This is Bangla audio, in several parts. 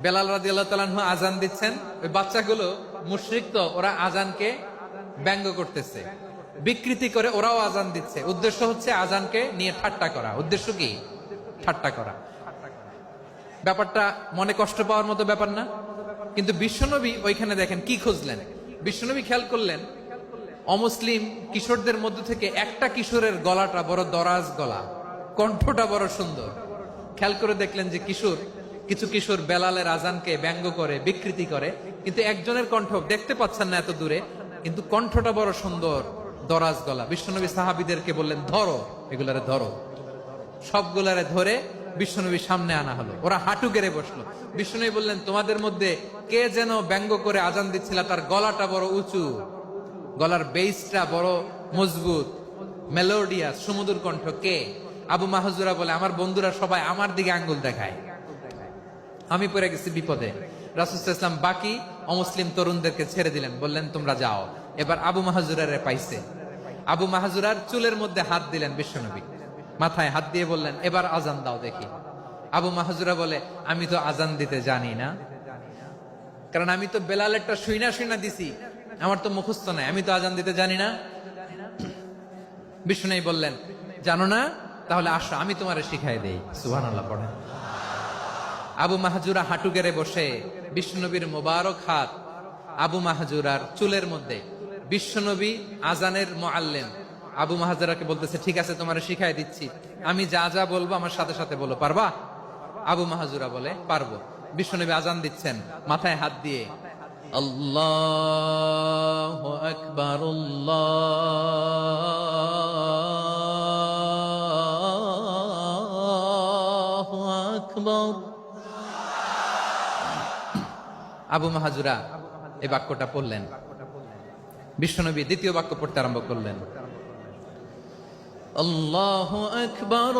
বেলাল রাদিয়াল্লাহু তাআলা আনহু আজান দিচ্ছেন, ওই বাচ্চাগুলো মুশরিক, তো ওরা আজানকে ব্যঙ্গ করতেছে, বিকৃতি করে ওরাও আজান দিচ্ছে। উদ্দেশ্য হচ্ছে আজানকে নিয়ে ঠাট্টা করা। উদ্দেশ্য কি? ঠাট্টা করা। ব্যাপারটা মনে কষ্ট পাওয়ার মতো ব্যাপার না? কিন্তু বিশ্বনবী ওইখানে দেখেন কি খুঁজলেন। বিশ্বনবী খেয়াল করলেন অমুসলিম কিশোরদের মধ্য থেকে একটা কিশোরের গলাটা বড় দরাজ গলা, কণ্ঠটা বড় সুন্দর। খেয়াল করে দেখলেন যে কিছু কিশোর বেলালের আজানকে ব্যঙ্গ করে, বিকৃতি করে, কিন্তু একজনের কণ্ঠ দেখতে পাচ্ছেন না এত দূরে, কিন্তু কণ্ঠটা বড় সুন্দর, দরাজ গলা। বিশ্বনবী সাহাবীদেরকে বললেন, ধরো এগুলারে, ধরো। সবগুলারে ধরে বিশ্বনবীর সামনে আনা হলো। ওরা হাঁটু গেড়ে বসলো। বিশ্বনবী বললেন, তোমাদের মধ্যে কে যেন ব্যঙ্গ করে আজান দিচ্ছিল, তার গলাটা বড় উঁচু, গলার বেসটা বড় মজবুত, মেলোডিয়াস, সুমধুর কণ্ঠ। কে? আবু মাহজুরা বলে, আমার বন্ধুরা সবাই আমার দিকে আঙ্গুল দেখায়, আমি পড়ে গেছি বিপদে। রাসূল সাল্লাল্লাহু আলাইহি ওয়াসাল্লাম বাকি অমুসলিম তরুণদেরকে ছেড়ে দিলেন, বললেন তোমরা যাও। এবার আবু মাহজুরারে পাইছে। আবু মাহজুরার চুলের মধ্যে হাত দিলেন বিশ্বনবী, মাথায় হাত দিয়ে বললেন, এবার আজান দাও দেখি। আবু মাহজুরা বলে, আমি তো আজান দিতে জানি না, কারণ আমি তো বেলালেরটা শুইনা দিছি, আমার তো মুখস্থ নাই, আমি তো আজান দিতে জানি না। বিশ্বনবী বললেন, জানো না? তাহলে আসো, আমি তোমারে শিখাই দেই। সুবহানাল্লাহ পড়েন। আবু মাহজুরা হাঁটু গেড়ে বসে, বিশ্বনবীর মোবারক হাত আবু মাহজুরার চুলের মধ্যে। বিশ্বনবী আজানের মুআল্লিম আবু মাহজুরাকে বলতেছে, ঠিক আছে তোমারে শিখাই দিচ্ছি, আমি যা যা বলবো আমার সাথে সাথে বলো, পারবা? আবু মাহজুরা বলে, পারবো। বিশ্বনবী আজান দিচ্ছেন, মাথায় হাত দিয়ে, আল্লাহু আকবার, আল্লাহু আকবার। আবু মাহজুরা এই বাক্যটা পড়লেন। বিশ্বনবী দ্বিতীয় বাক্য পড়তে আরম্ভ করলেন, আল্লাহু আকবার,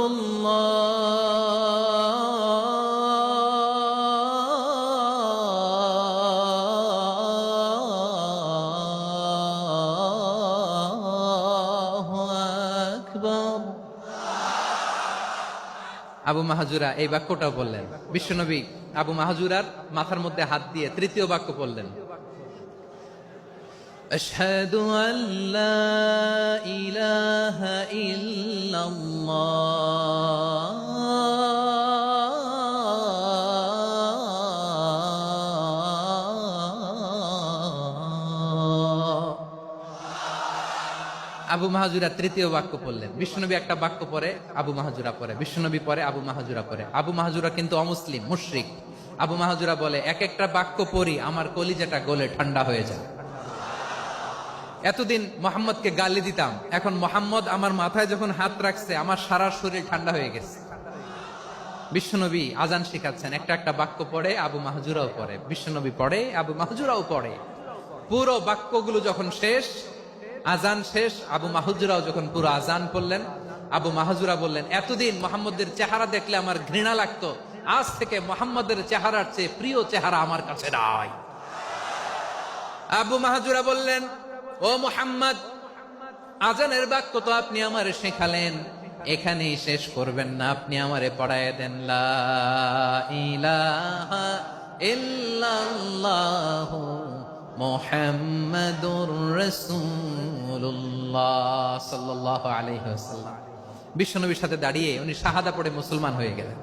আল্লাহু আকবার। আবু মাহজুরা এই বাক্যটাও বললেন। বিশ্বনবী আবু মাহজুরার মাথার মধ্যে হাত দিয়ে তৃতীয় বাক্য বললেন, আশহাদু আল্লা ইলাহা ইল্লাল্লাহ, আবু মাহজুরা তৃতীয় বাক্য পড়লেন। বিশ্বনবী একটা বাক্য পরে আবু মাহজুরা পরে, বিশ্বনবী পরে আবু মাহজুরা পরে। আবু মাহজুরা কিন্তু অমুসলিম, মুশরিক। আবু মাহজুরা বলে, এক একটা বাক্য পড়ি আমার কলিজাটা গলে ঠান্ডা হয়ে যায়। এতদিন মোহাম্মদকে গালি দিতাম, এখন মোহাম্মদ আমার মাথায় যখন হাত রাখছে আমার সারা শরীর ঠান্ডা হয়ে গেছে। বিশ্বনবী আজান শিখাচ্ছেন, একটা একটা বাক্য পড়ে আবু মাহজুরাও পড়ে, বিশ্বনবী পড়ে, আবু মাহজুরাও পড়ে। পুরো বাক্যগুলো যখন শেষ, আজান শেষ, আবু মাহজুরাও যখন পুরো আজান পড়লেন, আবু মাহজুরা বললেন, এতদিন মোহাম্মদের চেহারা দেখলে আমার ঘৃণা লাগতো, আজ থেকে মোহাম্মদের চেহারার চেয়ে প্রিয় চেহারা আমার কাছে নাই। আবু মাহজুরা বললেন, ও মুহাম্মদ, আজানের বাক্য তো আপনি আমারে শেখালেন, এখানেই শেষ করবেন না, আপনি আমারে পড়ায় দেন, লা ইলাহা ইল্লাল্লাহু মুহাম্মাদুর রাসূলুল্লাহ সাল্লাল্লাহু আলাইহি ওয়াসাল্লাম। বিশ্বনবীর সাথে দাঁড়িয়ে উনি শাহাদা পড়ে মুসলমান হয়ে গেলেন।